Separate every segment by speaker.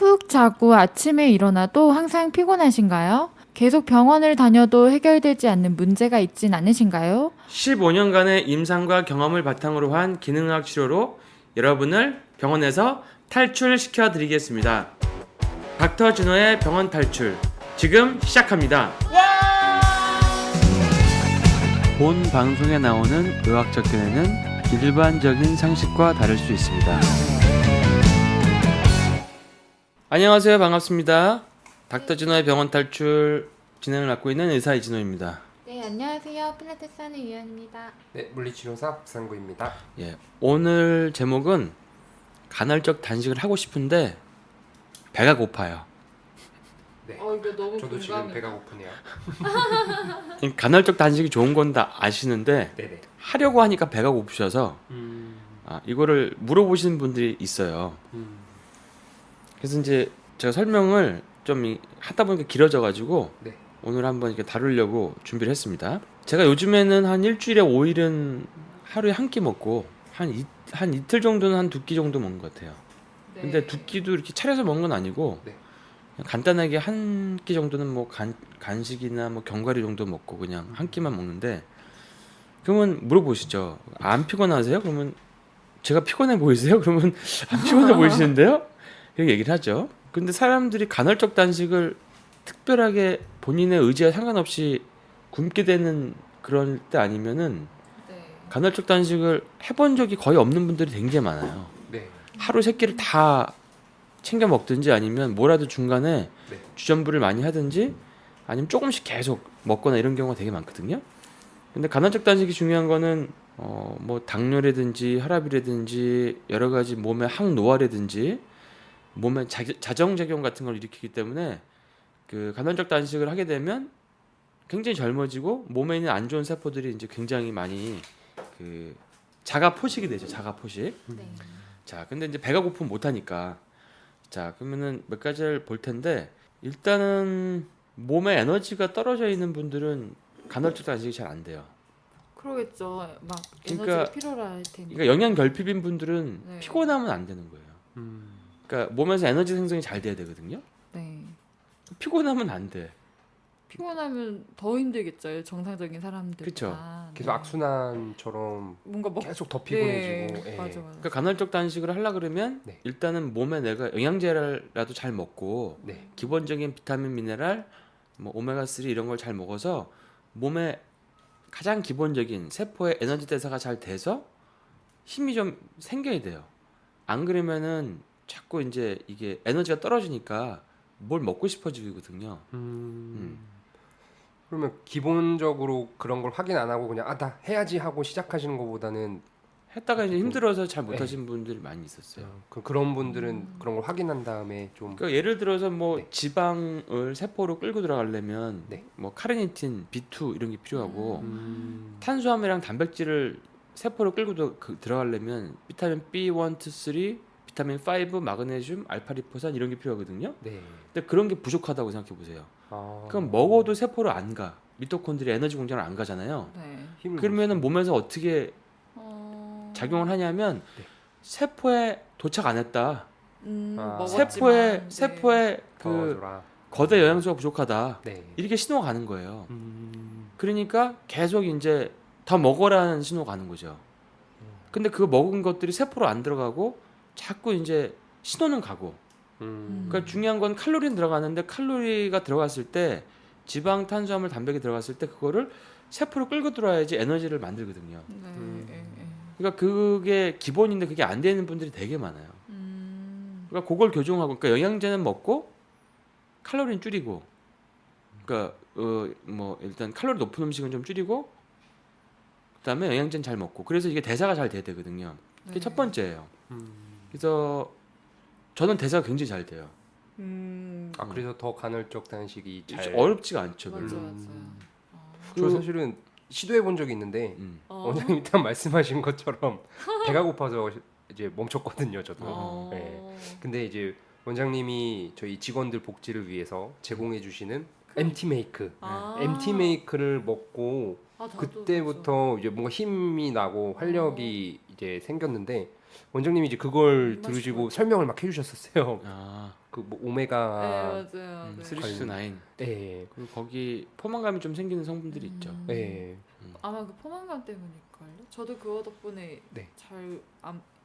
Speaker 1: 푹 자고 아침에 일어나도 항상 피곤하신가요? 계속 병원을 다녀도 해결되지 않는 문제가 있진 않으신가요?
Speaker 2: 15년간의 임상과 경험을 바탕으로 한 기능의학 치료로 여러분을 병원에서 탈출시켜 드리겠습니다. 닥터 준호의 병원 탈출 지금 시작합니다. 본 방송에 나오는 의학적 견해는 일반적인 상식과 다를 수 있습니다. 안녕하세요. 반갑습니다. 닥터 준호의 병원 탈출 진행을 맡고 있는 의사 이진호입니다.
Speaker 1: 네, 안녕하세요. 필라테스 하는 유연입니다.
Speaker 3: 네, 물리치료사 박상구입니다.
Speaker 2: 예, 오늘 제목은 간헐적 단식을 하고 싶은데 배가 고파요.
Speaker 3: 네,
Speaker 1: 이거 너무
Speaker 3: 저도 지금 배가 고프네요.
Speaker 2: 간헐적 단식이 좋은 건 다 아시는데
Speaker 3: 네네.
Speaker 2: 하려고 하니까 배가 고프셔서 이거를 물어보시는 분들이 있어요. 그래서 이제 제가 설명을 좀 하다 보니까 길어져가지고
Speaker 3: 네.
Speaker 2: 오늘 한번 이렇게 다루려고 준비를 했습니다. 제가 요즘에는 한 일주일에 5일은 하루에 한 끼 먹고 한 이틀 정도는 한 2끼 정도 먹는 것 같아요. 근데 2끼도 이렇게 차려서 먹는 건 아니고
Speaker 3: 네.
Speaker 2: 그냥 간단하게 한 끼 정도는 뭐 간식이나 뭐 견과류 정도 먹고 그냥 한 끼만 먹는데, 그러면 물어보시죠. 안 피곤하세요? 그러면 제가 피곤해 보이세요? 그러면 안 피곤해 보이시는데요? 이렇게 얘기를 하죠. 근데 사람들이 간헐적 단식을 특별하게 본인의 의지와 상관없이 굶게 되는 그럴 때 아니면은 간헐적 단식을 해본 적이 거의 없는 분들이 굉장히 많아요.
Speaker 3: 네.
Speaker 2: 하루 3끼를 다 챙겨 먹든지 아니면 뭐라도 중간에
Speaker 3: 네.
Speaker 2: 주전부를 많이 하든지 아니면 조금씩 계속 먹거나 이런 경우가 되게 많거든요. 근데 간헐적 단식이 중요한 거는 뭐 당뇨라든지 혈압이라든지 여러 가지 몸의 항노화라든지 몸에 자정작용 같은 걸 일으키기 때문에 그 간헐적 단식을 하게 되면 굉장히 젊어지고 몸에 있는 안 좋은 세포들이 이제 굉장히 많이 그 자가 포식이 되죠. 자가 포식. 자, 근데 이제 배가 고프면 못 하니까, 자, 그러면은 몇 가지를 볼 텐데, 일단은 몸에 에너지가 떨어져 있는 분들은 간헐적 단식이 잘 안 돼요.
Speaker 1: 그러겠죠. 막
Speaker 2: 그러니까-
Speaker 1: 에너지가 필요로 할 테니까.
Speaker 2: 그러니까 영양 결핍인 분들은
Speaker 1: 네.
Speaker 2: 피곤하면 안 되는 거예요. 그러니까 몸에서 에너지 생성이 잘 돼야 되거든요.
Speaker 1: 네.
Speaker 2: 피곤하면 안 돼.
Speaker 1: 피곤하면 더 힘들겠죠. 정상적인 사람들.
Speaker 2: 그쵸.
Speaker 3: 계속 악순환처럼
Speaker 1: 뭔가
Speaker 3: 계속 더 피곤해지고.
Speaker 1: 네,
Speaker 3: 예.
Speaker 1: 맞아.
Speaker 2: 그러니까 간헐적 단식을 하려 그러면
Speaker 3: 네.
Speaker 2: 일단은 몸에 내가 영양제라도 잘 먹고
Speaker 3: 네.
Speaker 2: 기본적인 비타민, 미네랄, 뭐 오메가 3 이런 걸 잘 먹어서 몸에 가장 기본적인 세포의 에너지 대사가 잘 돼서 힘이 좀 생겨야 돼요. 안 그러면은 자꾸 이제 이게 에너지가 떨어지니까 뭘 먹고 싶어지거든요.
Speaker 3: 그러면 기본적으로 그런 걸 확인 안 하고 그냥 나 해야지 하고 시작하시는 것보다는
Speaker 2: 했다가 이제 힘들어서 잘
Speaker 3: 네.
Speaker 2: 못하시는 분들이 많이 있었어요.
Speaker 3: 그런 분들은 그런 걸 확인한 다음에 좀
Speaker 2: 그러니까 예를 들어서 뭐
Speaker 3: 네.
Speaker 2: 지방을 세포로 끌고 들어가려면
Speaker 3: 네.
Speaker 2: 뭐 카르니틴, B2 이런 게 필요하고 탄수화물이랑 단백질을 세포로 끌고 들어가려면 비타민 B1, 2, 3, 비타민 5, 마그네슘, 알파리포산 이런 게 필요하거든요.
Speaker 3: 네.
Speaker 2: 근데 그런 게 부족하다고 생각해 보세요.
Speaker 3: 아.
Speaker 2: 그럼 먹어도 세포로 안 가. 미토콘드리아 에너지 공장을 안 가잖아요.
Speaker 1: 네.
Speaker 3: 힘을
Speaker 2: 그러면은 몸에서 어떻게 작용을 하냐면
Speaker 3: 네.
Speaker 2: 세포에 도착 안 했다.
Speaker 1: 먹었지만,
Speaker 2: 세포에
Speaker 3: 더
Speaker 2: 그
Speaker 3: 줘라.
Speaker 2: 거대 영양소가 부족하다.
Speaker 3: 네.
Speaker 2: 이렇게 신호가 가는 거예요. 그러니까 계속 이제 더 먹어라는 신호가 가는 거죠. 근데 그 먹은 것들이 세포로 안 들어가고 자꾸 이제 신호는 가고. 그러니까 중요한 건 칼로리는 들어가는데 칼로리가 들어갔을 때 지방, 탄수화물, 단백이 들어갔을 때 그거를 세포로 끌고 들어와야지 에너지를 만들거든요. 그러니까 그게 기본인데 그게 안 되는 분들이 되게 많아요. 그러니까 그걸 교정하고, 그러니까 영양제는 먹고 칼로리는 줄이고, 그러니까 뭐 일단 칼로리 높은 음식은 좀 줄이고, 그다음에 영양제는 잘 먹고, 그래서 이게 대사가 잘 돼야 되거든요. 그게 첫 번째예요. 그래서 저는 대사가 굉장히 잘 돼요.
Speaker 3: 그래서 더 간헐적 단식이 잘
Speaker 2: 어렵지가 않죠. 별로.
Speaker 1: 맞아요.
Speaker 3: 저 사실은 시도해 본 적이 있는데 원장님 일단 말씀하신 것처럼 배가 고파서 이제 멈췄거든요, 저도. 네. 근데 이제 원장님이 저희 직원들 복지를 위해서 제공해 주시는 MT 메이크, MT 메이크를 먹고 그때부터 이제 뭔가 힘이 나고 활력이 이제 생겼는데 원장님이 이제 그걸
Speaker 1: 맛있을
Speaker 3: 들으시고
Speaker 1: 것 같아요.
Speaker 3: 설명을 막 해주셨었어요.
Speaker 2: 아,
Speaker 3: 그 뭐
Speaker 1: 네,
Speaker 3: 오메가
Speaker 1: 맞아요. 네.
Speaker 2: 369.
Speaker 3: 네.
Speaker 2: 그리고 거기 포만감이 좀 생기는 성분들이 있죠.
Speaker 3: 네.
Speaker 1: 아마 그 포만감 때문일걸요. 저도 그거 덕분에
Speaker 3: 네.
Speaker 1: 잘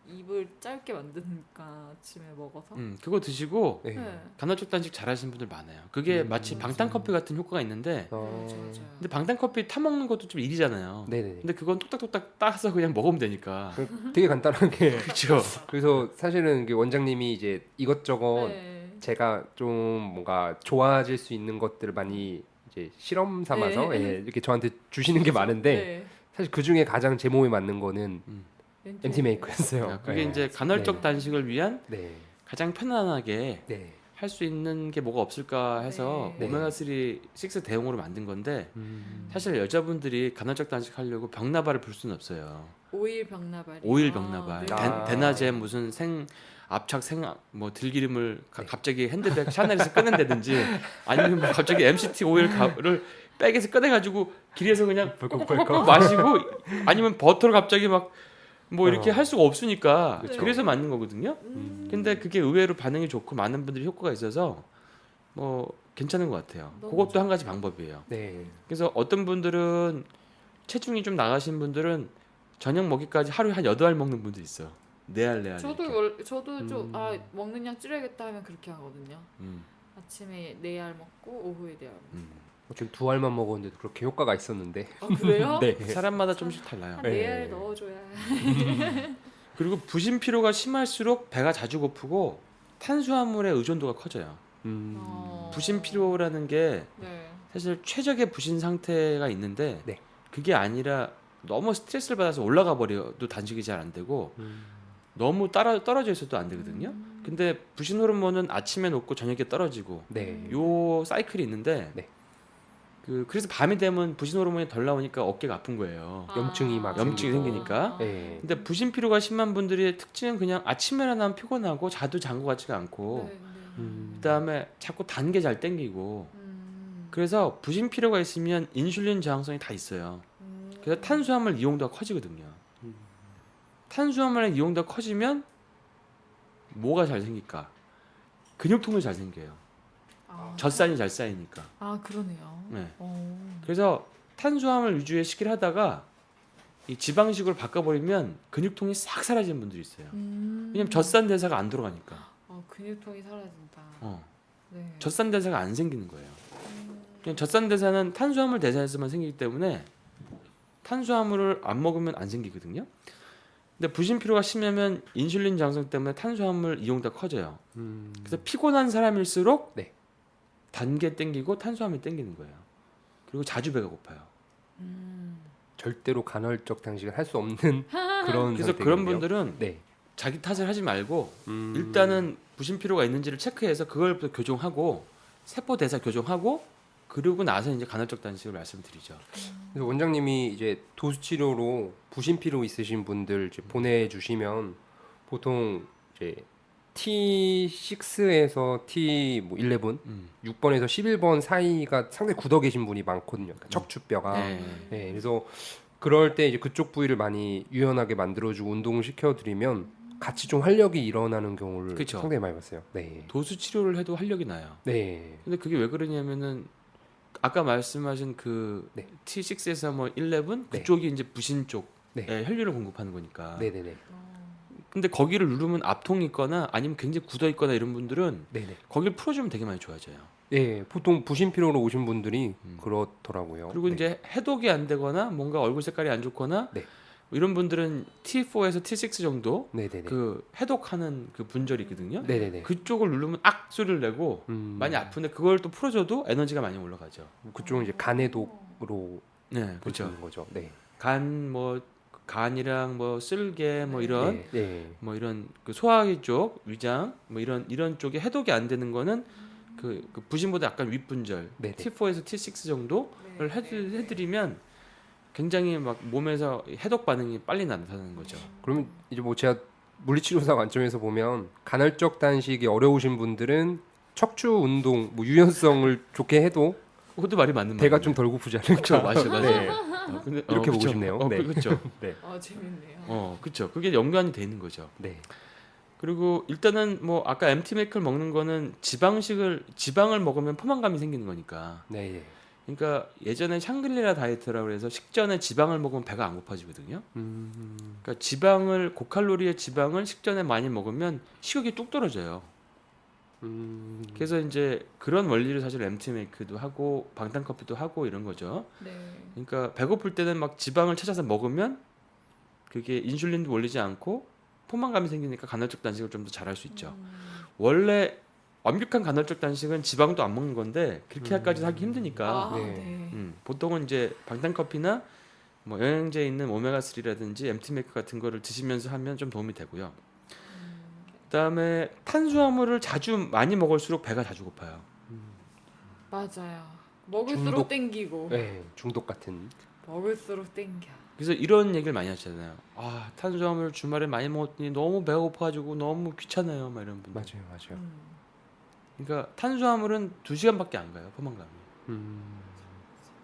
Speaker 1: 입을 짧게 만드니까 아침에 먹어서.
Speaker 2: 그거 드시고
Speaker 3: 네.
Speaker 1: 네.
Speaker 2: 간헐적 단식 잘하시는 분들 많아요. 그게 마치
Speaker 1: 맞아요.
Speaker 2: 방탄커피 같은 효과가 있는데
Speaker 3: 어.
Speaker 1: 맞아.
Speaker 2: 근데 방탄커피 타 먹는 것도 좀 일이잖아요.
Speaker 3: 네네.
Speaker 2: 근데 그건 뚝딱뚝딱 따서 그냥 먹으면 되니까.
Speaker 3: 되게 간단하게.
Speaker 2: 그렇죠.
Speaker 3: 그래서 사실은 그 원장님이 이제 이것저것
Speaker 1: 네.
Speaker 3: 제가 좀 뭔가 좋아질 수 있는 것들을 많이 이제 실험 삼아서
Speaker 1: 네.
Speaker 3: 예, 이렇게 저한테 주시는 게 많은데
Speaker 1: 네.
Speaker 3: 사실 그 중에 가장 제 몸에 맞는 거는 MT
Speaker 1: 네.
Speaker 3: 메이커였어요.
Speaker 2: 그게
Speaker 3: 네.
Speaker 2: 이제 간헐적
Speaker 3: 네.
Speaker 2: 단식을 위한
Speaker 3: 네.
Speaker 2: 가장 편안하게
Speaker 3: 네.
Speaker 2: 할 수 있는 게 뭐가 없을까 해서
Speaker 1: 네.
Speaker 2: 오메가3 6 대용으로 만든 건데
Speaker 3: 음.
Speaker 2: 사실 여자분들이 간헐적 단식 하려고 병나발을 불 수는 없어요.
Speaker 1: 오일 병나발이.
Speaker 2: 오일 병나발,
Speaker 1: 네.
Speaker 3: 아.
Speaker 2: 대낮에 무슨 압착 뭐 들기름을
Speaker 3: 네.
Speaker 2: 갑자기 핸드백 샤넬에서 꺼낸다든지 아니면 뭐 갑자기 MCT 오일을 백에서 꺼내가지고 길에서 그냥
Speaker 3: 벌컥벌컥.
Speaker 2: 마시고 아니면 버터를 갑자기 막 뭐 이렇게
Speaker 3: 어.
Speaker 2: 할 수가 없으니까
Speaker 1: 그쵸.
Speaker 2: 그래서 맞는 거거든요. 근데 그게 의외로 반응이 좋고 많은 분들이 효과가 있어서 뭐 괜찮은 것 같아요.
Speaker 1: 너무
Speaker 2: 그것도 한 가지 방법이에요.
Speaker 3: 네.
Speaker 2: 그래서 어떤 분들은 체중이 좀 나가신 분들은 저녁 먹기까지 하루에 한 8알 먹는 분도 있어요. 4알.
Speaker 1: 저도 좀
Speaker 3: 음.
Speaker 1: 먹는 양 줄여야겠다 하면 그렇게 하거든요.
Speaker 2: 음,
Speaker 1: 아침에 4알 먹고 오후에 4알.
Speaker 3: 전 2알만 먹었는데 그렇게 효과가 있었는데.
Speaker 1: 아 그래요?
Speaker 3: 네.
Speaker 2: 사람마다 좀씩 달라요.
Speaker 1: 한
Speaker 3: 네.
Speaker 1: 4알 넣어줘야.
Speaker 2: 그리고 부신 피로가 심할수록 배가 자주 고프고 탄수화물의 의존도가 커져요.
Speaker 3: 음.
Speaker 2: 부신 피로라는 게
Speaker 1: 네.
Speaker 2: 사실 최적의 부신 상태가 있는데
Speaker 3: 네.
Speaker 2: 그게 아니라 너무 스트레스를 받아서 올라가 버려도 단식이 잘 안 되고 너무 떨어져 있어도 안 되거든요. 근데 부신 호르몬은 아침에 높고 저녁에 떨어지고
Speaker 3: 네.
Speaker 2: 요 사이클이 있는데
Speaker 3: 네.
Speaker 2: 그래서 밤이 되면 부신 호르몬이 덜 나오니까 어깨가 아픈 거예요.
Speaker 3: 염증이 막
Speaker 2: 염증이 생기니까.
Speaker 3: 네.
Speaker 2: 근데 부신 피로가 심한 분들의 특징은 그냥 아침에 일어나면 피곤하고 자도 잔 것 같지가 않고
Speaker 1: 네, 네.
Speaker 2: 그다음에 자꾸 단 게 잘 땡기고 그래서 부신 피로가 있으면 인슐린 저항성이 다 있어요. 그래서 탄수화물 이용도가 커지거든요. 탄수화물의 이용도가 커지면 뭐가 잘 생길까? 근육통이 잘 생겨요. 젖산이 잘 쌓이니까.
Speaker 1: 아 그러네요.
Speaker 2: 네.
Speaker 1: 어.
Speaker 2: 그래서 탄수화물 위주의 식기를 하다가 이 지방식으로 바꿔버리면 근육통이 싹 사라지는 분들이 있어요. 왜냐면 젖산 대사가 안 돌아가니까.
Speaker 1: 근육통이 사라진다. 네.
Speaker 2: 젖산 대사가 안 생기는 거예요. 그냥 젖산 대사는 탄수화물 대사에서만 생기기 때문에 탄수화물을 안 먹으면 안 생기거든요. 근데 부신 피로가 심하면 인슐린 저항성 때문에 탄수화물 이용도가 커져요. 그래서 피곤한 사람일수록
Speaker 3: 네.
Speaker 2: 단 게 땡기고 탄수화물이 땡기는 거예요. 그리고 자주 배가 고파요.
Speaker 3: 절대로 간헐적 단식을 할 수 없는 그런
Speaker 2: 그래서
Speaker 3: 상태군요.
Speaker 2: 그런 분들은
Speaker 3: 네.
Speaker 2: 자기 탓을 하지 말고 일단은 부신 피로가 있는지를 체크해서 그걸부터 교정하고 세포 대사 교정하고 그러고 나서 이제 간헐적 단식을 말씀드리죠.
Speaker 3: 그래서 원장님이 이제 도수 치료로 부신 피로 있으신 분들 이제 보내주시면 보통 이제 T6에서 T11, 6번에서 11번 사이가 상당히 굳어 계신 분이 많거든요. 그러니까 척추뼈가.
Speaker 2: 네.
Speaker 3: 네, 그래서 그럴 때 이제 그쪽 부위를 많이 유연하게 만들어주고 운동을 시켜드리면 같이 좀 활력이 일어나는 경우를
Speaker 2: 그쵸.
Speaker 3: 상당히 많이 봤어요. 네.
Speaker 2: 도수 치료를 해도 활력이 나요.
Speaker 3: 네.
Speaker 2: 근데 그게 왜 그러냐면은 아까 말씀하신 그
Speaker 3: 네.
Speaker 2: T6에서 뭐 11
Speaker 3: 네.
Speaker 2: 그쪽이 이제 부신 쪽에
Speaker 3: 네.
Speaker 2: 혈류를 공급하는 거니까.
Speaker 3: 네네네.
Speaker 2: 근데 거기를 누르면 압통이 있거나 아니면 굉장히 굳어 있거나 이런 분들은
Speaker 3: 네네.
Speaker 2: 거기를 풀어주면 되게 많이 좋아져요.
Speaker 3: 예, 보통 부신 피로로 오신 분들이
Speaker 2: 음.
Speaker 3: 그렇더라고요.
Speaker 2: 그리고
Speaker 3: 네.
Speaker 2: 이제 해독이 안 되거나 뭔가 얼굴 색깔이 안 좋거나
Speaker 3: 네.
Speaker 2: 이런 분들은 T4에서 T6 정도
Speaker 3: 네네네.
Speaker 2: 그 해독하는 그 분절이 있거든요.
Speaker 3: 네네네.
Speaker 2: 그쪽을 누르면 악 소리를 내고 많이 아픈데 그걸 또 풀어줘도 에너지가 많이 올라가죠.
Speaker 3: 그쪽은 이제 간해독으로
Speaker 2: 네, 그렇죠.
Speaker 3: 보시는 거죠. 네.
Speaker 2: 간이랑 뭐 쓸개 뭐 이런
Speaker 3: 네. 네.
Speaker 2: 뭐 이런 그 소화기 쪽 위장 뭐 이런 쪽에 해독이 안 되는 거는 그 부신보다 약간 윗분절
Speaker 3: 네네.
Speaker 2: T4에서 T6 정도를 해드리면 굉장히 막 몸에서 해독 반응이 빨리 나타나는 거죠.
Speaker 3: 그러면 이제 뭐 제가 물리치료사 관점에서 보면 간헐적 단식이 어려우신 분들은 척추 운동 뭐 유연성을 좋게 해도
Speaker 2: 그것도 말이 맞는
Speaker 3: 배가
Speaker 2: 말이네.
Speaker 3: 좀 덜 고프지 않을까?
Speaker 2: 그렇죠, 맞아요.
Speaker 3: 네.
Speaker 2: 근데
Speaker 3: 이렇게 보고
Speaker 2: 그쵸.
Speaker 3: 싶네요. 네.
Speaker 2: 그렇죠.
Speaker 3: 네.
Speaker 1: 재밌네요.
Speaker 2: 그렇죠. 그게 연관이 돼 있는 거죠.
Speaker 3: 네.
Speaker 2: 그리고 일단은 뭐 아까 MT 맥을 먹는 거는 지방을 먹으면 포만감이 생기는 거니까.
Speaker 3: 네. 예.
Speaker 2: 그러니까 예전에 샹글리라 다이어트라고 해서 식전에 지방을 먹으면 배가 안 고파지거든요. 그러니까 고칼로리의 지방을 식전에 많이 먹으면 식욕이 뚝 떨어져요. 그래서 이제 그런 원리를 사실 MT 메이크도 하고 방탄커피도 하고 이런 거죠.
Speaker 1: 네.
Speaker 2: 그러니까 배고플 때는 막 지방을 찾아서 먹으면 그게 인슐린도 올리지 않고 포만감이 생기니까 간헐적 단식을 좀 더 잘할 수 있죠. 원래 완벽한 간헐적 단식은 지방도 안 먹는 건데 그렇게 하기까지 하기 힘드니까
Speaker 3: 네.
Speaker 2: 보통은 이제 방탄커피나 뭐 영양제 있는 오메가 3라든지 MT 메이크 같은 거를 드시면서 하면 좀 도움이 되고요. 그다음에 탄수화물을 많이 먹을수록 배가 자주 고파요.
Speaker 1: 맞아요. 먹을수록
Speaker 3: 중독.
Speaker 1: 땡기고
Speaker 3: 네. 중독 같은.
Speaker 1: 먹을수록 땡겨.
Speaker 2: 그래서 이런 얘기를 많이 하시잖아요. 아, 탄수화물 주말에 많이 먹었더니 너무 배가 고파가지고 너무 귀찮아요. 막 이런 분들.
Speaker 3: 맞아요.
Speaker 2: 그러니까 탄수화물은 2시간밖에 안 가요. 포만감이.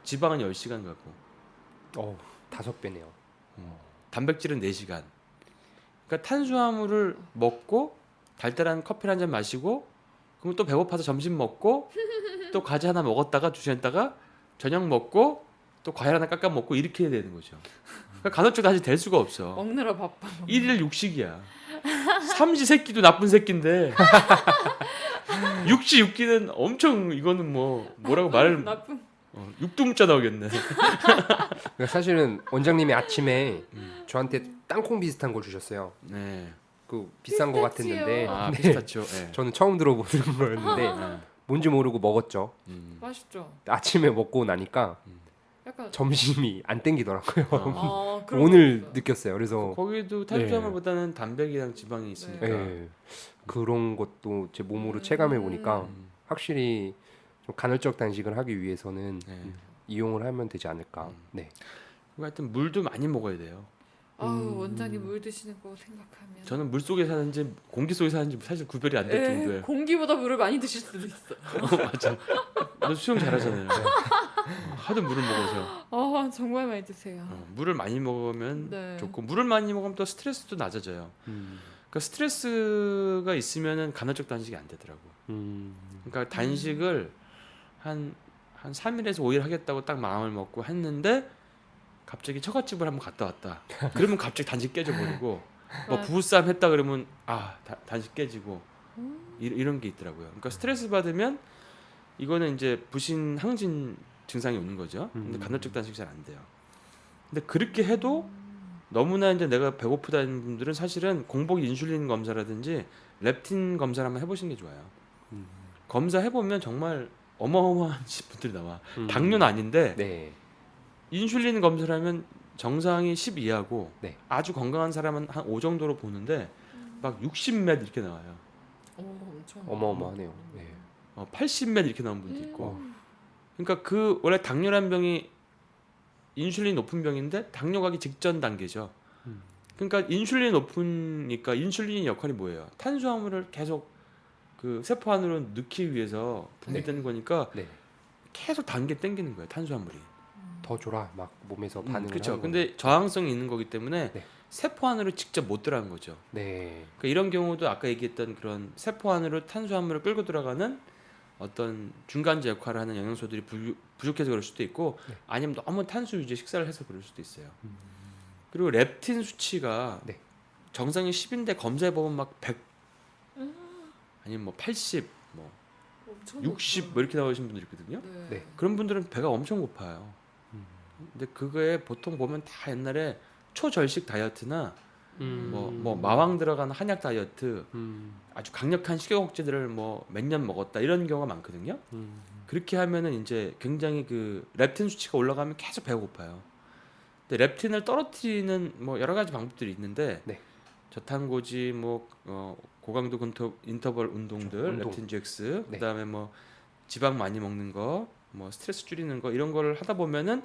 Speaker 2: 지방은 10시간 가고
Speaker 3: 5배네요.
Speaker 2: 단백질은 4시간. 그러니까 탄수화물을 먹고 달달한 커피 한 잔 마시고 그러면 또 배고파서 점심 먹고 또 과자 하나 먹었다가 2시간 있다가 저녁 먹고 또 과일 하나 깎아 먹고 이렇게 해야 되는 거죠. 그러니까 간헐적 단식 될 수가 없어.
Speaker 1: 먹느라 바빠.
Speaker 2: 1일 육식이야. 삼시세끼도 나쁜 새끼인데 육식는 엄청 이거는 뭐라고 말을
Speaker 1: 나쁜.
Speaker 2: 육두문자 나오겠네.
Speaker 3: 그러니까 사실은 원장님이 아침에 저한테 땅콩 비슷한 걸 주셨어요.
Speaker 2: 네.
Speaker 3: 그 비싼 거
Speaker 1: 피스타치오.
Speaker 3: 같았는데
Speaker 2: 아 피스타치오. 네.
Speaker 3: 저는 처음 들어보는 거였는데
Speaker 2: 네.
Speaker 3: 뭔지 모르고 먹었죠.
Speaker 1: 맛있죠.
Speaker 3: 아침에 먹고 나니까
Speaker 1: 약간
Speaker 3: 점심이 안 땡기더라고요.
Speaker 1: 그런
Speaker 3: 오늘
Speaker 1: 거 있어요.
Speaker 3: 느꼈어요. 그래서
Speaker 2: 거기도 탄수화물보다는 단백이랑 지방이 있으니까.
Speaker 3: 예, 그런 것도 제 몸으로 체감해 보니까 확실히 좀 간헐적 단식을 하기 위해서는
Speaker 2: 네.
Speaker 3: 이용을 하면 되지 않을까. 네.
Speaker 2: 그리고 하여튼 물도 많이 먹어야 돼요.
Speaker 1: 아우 원장님 물 드시는 거 생각하면
Speaker 2: 저는 물 속에 사는지 공기 속에 사는지 사실 구별이 안 될 정도예요.
Speaker 1: 공기보다 물을 많이 드실 수도 있어.
Speaker 2: 맞아. 너 수영 잘하잖아요. 하도 물을 먹어서.
Speaker 1: 정말 많이 드세요.
Speaker 2: 물을 많이 먹으면
Speaker 1: 네.
Speaker 2: 좋고 물을 많이 먹으면 또 스트레스도 낮아져요. 그러니까 스트레스가 있으면은 간헐적 단식이 안 되더라고. 그러니까 단식을 한 3일에서 5일 하겠다고 딱 마음을 먹고 했는데 갑자기 처갓집을 한번 갔다 왔다. 그러면 갑자기 단식 깨져버리고 뭐 부부싸움 했다 그러면 단식 깨지고 이런 게 있더라고요. 그러니까 스트레스 받으면 이거는 이제 부신 항진 증상이 오는 거죠. 근데 간헐적 단식이 잘 안 돼요. 근데 그렇게 해도 너무나 이제 내가 배고프다는 분들은 사실은 공복 인슐린 검사라든지 렙틴 검사를 한번 해보시는 게 좋아요. 검사 해보면 정말 어마어마한 분들이 나와. 당뇨는 아닌데
Speaker 3: 네.
Speaker 2: 인슐린 검사를 하면 정상이 10 이하고
Speaker 3: 네.
Speaker 2: 아주 건강한 사람은 한 5 정도로 보는데 막 60몇 이렇게 나와요.
Speaker 1: 엄청
Speaker 3: 어마어마하네요. 네.
Speaker 2: 80몇 이렇게 나온 분도 있고. 그러니까 그 원래 당뇨란 병이 인슐린 높은 병인데 당뇨 가기 직전 단계죠. 그러니까 인슐린이 높으니까 인슐린의 역할이 뭐예요? 탄수화물을 계속 그 세포 안으로 넣기 위해서 분비되는 거니까
Speaker 3: 네.
Speaker 2: 계속 단계 땡기는 거예요. 탄수화물이.
Speaker 3: 더 줘라 막 몸에서 반응을
Speaker 2: 그렇죠.
Speaker 3: 하는
Speaker 2: 근데 저항성이 있는 거기 때문에
Speaker 3: 네.
Speaker 2: 세포 안으로 직접 못 들어가는 거죠.
Speaker 3: 네.
Speaker 2: 그러니까 이런 경우도 아까 얘기했던 그런 세포 안으로 탄수화물을 끌고 들어가는 어떤 중간재 역할을 하는 영양소들이 부족해서 그럴 수도 있고 아니면 너무 탄수 위주의 식사를 해서 그럴 수도 있어요. 그리고 렙틴 수치가
Speaker 3: 네.
Speaker 2: 정상이 10인데 검사해 보면 막 100 아니면 뭐 80, 뭐 60 뭐 이렇게 나오시는 분들이 있거든요.
Speaker 3: 네.
Speaker 2: 그런 분들은 배가 엄청 고파요. 근데 그거에 보통 보면 다 옛날에 초절식 다이어트나 뭐 마왕 들어간 한약 다이어트 아주 강력한 식욕 억제들을 뭐 몇 년 먹었다 이런 경우가 많거든요. 그렇게 하면은 이제 굉장히 그 렙틴 수치가 올라가면 계속 배가 고파요. 근데 렙틴을 떨어뜨리는 뭐 여러 가지 방법들이 있는데
Speaker 3: 네.
Speaker 2: 저탄고지 뭐 고강도 인터벌 운동들
Speaker 3: 운동.
Speaker 2: 렙틴 GX
Speaker 3: 네.
Speaker 2: 그다음에 뭐 지방 많이 먹는 거 뭐 스트레스 줄이는 거 이런 거를 하다 보면은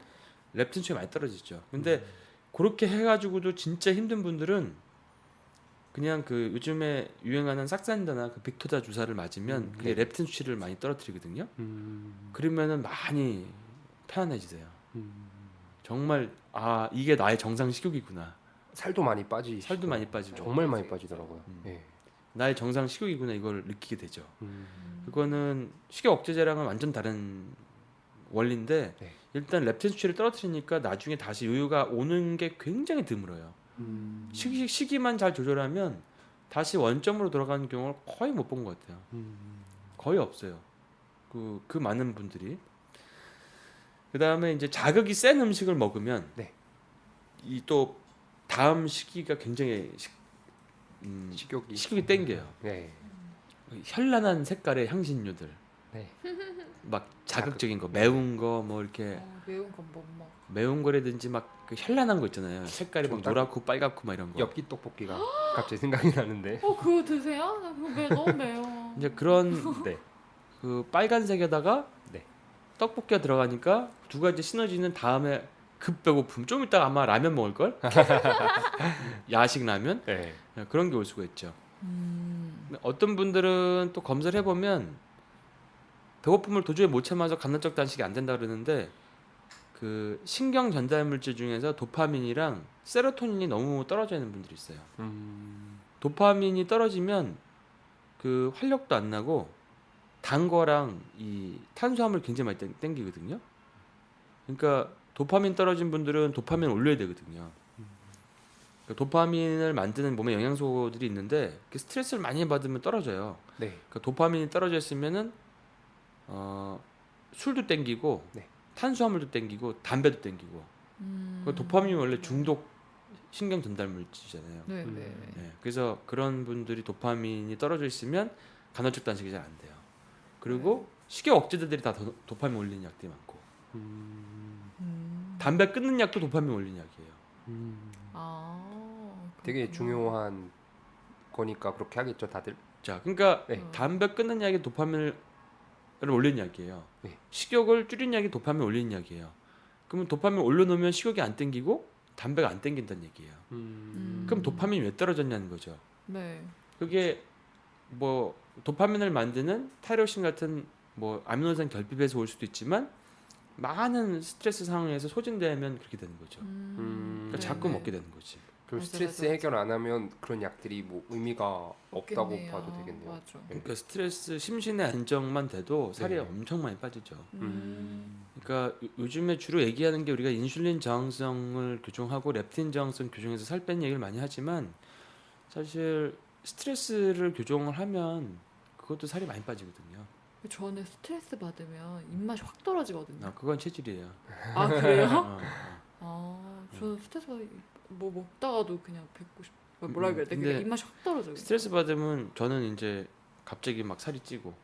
Speaker 2: 렙틴 수치가 많이 떨어지죠. 근데 그렇게 해가지고도 진짜 힘든 분들은 그냥 그 요즘에 유행하는 삭산다나 그 빅토다 주사를 맞으면 그게
Speaker 3: 네.
Speaker 2: 렙틴 수치를 많이 떨어뜨리거든요. 그러면은 많이 편안해지세요. 정말 아 이게 나의 정상 식욕이구나.
Speaker 3: 살도 많이 빠지.
Speaker 2: 살도 많이 빠지고
Speaker 3: 정말 많이 빠지더라고요. 예.
Speaker 2: 나의 정상 식욕이구나 이걸 느끼게 되죠.
Speaker 3: 음.
Speaker 2: 그거는 식욕 억제제랑은 완전 다른 원리인데
Speaker 3: 네.
Speaker 2: 일단 렙틴 수치를 떨어뜨리니까 나중에 다시 요요가 오는 게 굉장히 드물어요. 시기만 잘 조절하면 다시 원점으로 돌아가는 경우를 거의 못 본 것 같아요. 거의 없어요. 그 많은 분들이. 그 다음에 이제 자극이 센 음식을 먹으면
Speaker 3: 네.
Speaker 2: 이 또 다음 시기가 굉장히 식욕이 땡겨요.
Speaker 3: 네.
Speaker 2: 현란한 색깔의 향신료들,
Speaker 3: 네.
Speaker 2: 막 자극적인 거, 매운 거, 뭐 이렇게
Speaker 1: 매운 건 못 먹어.
Speaker 2: 매운 거라든지 막 그 현란한 거 있잖아요. 색깔이 막
Speaker 3: 정답.
Speaker 2: 노랗고 빨갛고 막 이런 거.
Speaker 3: 엽기 떡볶이가 갑자기 생각이 나는데.
Speaker 1: 그거 드세요? 나 그거 너무 매워.
Speaker 2: 이제 그런
Speaker 3: 네.
Speaker 2: 그 빨간색에다가
Speaker 3: 네.
Speaker 2: 떡볶이가 들어가니까 두 가지 시너지는 다음에 급 배고픔. 좀 이따 아마 라면 먹을 걸. 야식 라면
Speaker 3: 네.
Speaker 2: 그런 게 올 수가 있죠. 어떤 분들은 또 검사를 해보면 배고픔을 도저히 못 참아서 간헐적 단식이 안 된다 그러는데 그 신경 전달 물질 중에서 도파민이랑 세로토닌이 너무 떨어져 있는 분들이 있어요. 도파민이 떨어지면 그 활력도 안 나고 단 거랑 이 탄수화물 굉장히 많이 땡기거든요. 그러니까 도파민 떨어진 분들은 도파민 올려야 되거든요. 그러니까 도파민을 만드는 몸에 영양소들이 있는데 스트레스를 많이 받으면 떨어져요.
Speaker 3: 네.
Speaker 2: 그러니까 도파민이 떨어져 있으면은 술도 땡기고
Speaker 3: 네.
Speaker 2: 탄수화물도 땡기고 담배도 땡기고. 그 도파민이 원래 중독 신경 전달 물질이잖아요.
Speaker 1: 네.
Speaker 2: 네, 그래서 그런 분들이 도파민이 떨어져 있으면 간헐적 단식이 잘 안 돼요. 그리고 식욕 억제제들이 다 도파민 올리는 약들이 많고 담배 끊는 약도 도파민 올리는 약이에요.
Speaker 3: 되게
Speaker 1: 그렇구나.
Speaker 3: 중요한 거니까 그렇게 하겠죠, 다들.
Speaker 2: 자, 그러니까
Speaker 3: 네.
Speaker 2: 담배 끊는 약이 도파민을 올리는 약이에요.
Speaker 3: 네.
Speaker 2: 식욕을 줄이는 약이 도파민 올리는 약이에요. 그러면 도파민 올려놓으면 식욕이 안 땡기고 담배가 안 땡긴다는 얘기예요. 그럼 도파민이 왜 떨어졌냐는 거죠.
Speaker 1: 네.
Speaker 2: 그게 뭐 도파민을 만드는 타이로신 같은 뭐 아미노산 결핍에서 올 수도 있지만 많은 스트레스 상황에서 소진되면 그렇게 되는 거죠. 그러니까 자꾸 먹게 되는 거지.
Speaker 3: 그럼
Speaker 1: 맞아,
Speaker 3: 스트레스
Speaker 1: 맞아.
Speaker 3: 해결 안 하면 그런 약들이 뭐 의미가 없다고
Speaker 1: 없겠네요.
Speaker 3: 봐도 되겠네요.
Speaker 1: 맞아.
Speaker 2: 그러니까 스트레스 심신의 안정만 돼도 살이
Speaker 3: 네.
Speaker 2: 엄청 많이 빠지죠.
Speaker 1: 음.
Speaker 2: 그러니까 요즘에 주로 얘기하는 게 우리가 인슐린 저항성을 교정하고 렙틴 저항성 교정해서 살 뺀 얘기를 많이 하지만 사실 스트레스를 교정을 하면 그것도 살이 많이 빠지거든요.
Speaker 1: 저는 스트레스 받으면 입맛이 확 떨어지거든요.
Speaker 2: 그건 체질이에요.
Speaker 1: 아 그래요?
Speaker 2: 어.
Speaker 1: 저는 스트레스 뭐 먹다가도 그냥 뱉고 싶. 뭐라 그래야 돼?
Speaker 2: 근데
Speaker 1: 그냥 입맛이 확 떨어져요.
Speaker 2: 스트레스 받으면 저는 이제 갑자기 막 살이 찌고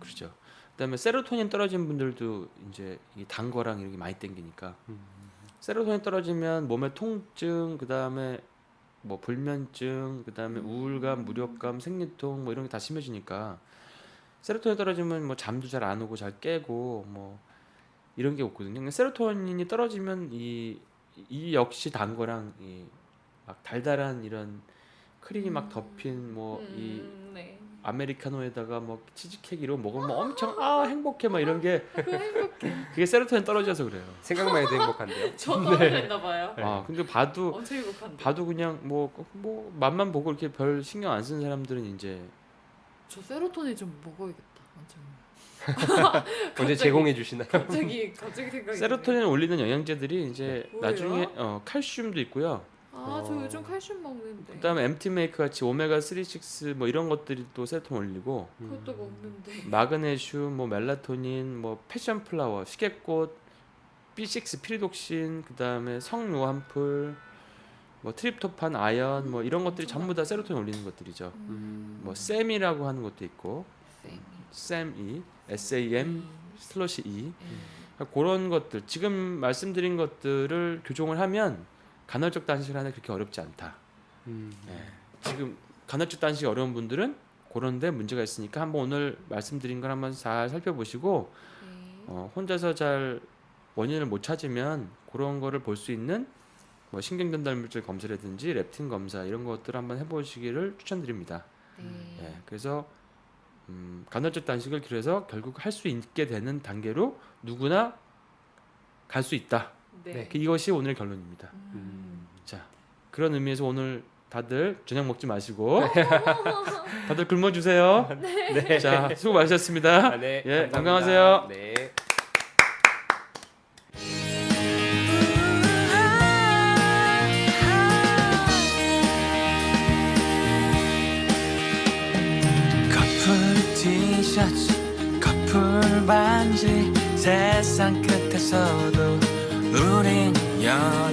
Speaker 2: 그러죠. 그다음에 세로토닌 떨어진 분들도 이제 이 단 거랑 이런 게 많이 땡기니까 세로토닌 떨어지면 몸의 통증, 그다음에 뭐 불면증, 그다음에 우울감, 무력감, 생리통 뭐 이런 게 다 심해지니까 세로토닌 떨어지면 뭐 잠도 잘 안 오고 잘 깨고 뭐 이런 게 없거든요. 근데 세로토닌이 떨어지면 이 역시 단 거랑 이 막 달달한 이런 크림이 막 덮인 뭐 이
Speaker 1: 네.
Speaker 2: 아메리카노에다가 뭐 치즈케이크 이런 거 먹으면 엄청 행복해 막 이런 게
Speaker 1: 그거 행복해.
Speaker 2: 그게 세로토닌 떨어져서 그래요.
Speaker 3: 생각만 해도 행복한데요.
Speaker 1: 저 떨어졌나 봐요.
Speaker 2: 근데 봐도
Speaker 1: 엄청 행복한데.
Speaker 2: 그냥 뭐 맛만 보고 이렇게 별 신경 안 쓰는 사람들은 이제
Speaker 1: 저 세로토닌 좀 먹어야겠다.
Speaker 3: 언제 제공해 주시나요?
Speaker 1: 갑자기 생각이.
Speaker 2: 세로토닌 올리는 영양제들이 이제
Speaker 1: 뭐예요?
Speaker 2: 나중에 칼슘도 있고요.
Speaker 1: 저 요즘 칼슘 먹는데.
Speaker 2: 그다음에 MT메이크 같이 오메가 3, 6 뭐 이런 것들이 또 세로토닌 올리고
Speaker 1: 그것도 먹는데.
Speaker 2: 마그네슘, 뭐 멜라토닌, 뭐 패션 플라워, 시계꽃, B6 피리독신, 그다음에 성노환풀, 뭐 트립토판, 아연 뭐 이런 것들이 전부 다 세로토닌 올리는 것들이죠. 뭐 셈이라고 하는 것도 있고 SAME, SAM 슬러시 E 그런 것들 지금 말씀드린 것들을 교정을 하면 간헐적 단식을 하는 게 그렇게 어렵지 않다. 지금 간헐적 단식이 어려운 분들은 그런데 문제가 있으니까 한번 오늘 말씀드린 걸 한번 잘 살펴보시고 혼자서 잘 원인을 못 찾으면 그런 거를 볼 수 있는 뭐 신경전달물질 검사라든지 렙틴 검사 이런 것들 한번 해보시기를 추천드립니다. 예, 그래서 간헐적 단식을 기로해서 결국 할 수 있게 되는 단계로 누구나 갈 수 있다.
Speaker 3: 네.
Speaker 2: 이것이 오늘의 결론입니다. 자, 그런 의미에서 오늘 다들 저녁 먹지 마시고 다들 굶어주세요.
Speaker 3: 네.
Speaker 2: 자, 수고 많으셨습니다.
Speaker 3: 아, 네.
Speaker 2: 예,
Speaker 3: 감사합니다.
Speaker 2: 건강하세요.
Speaker 3: 네.
Speaker 4: 커플 티셔츠 커플 반지 세상 끝에서도 우린 연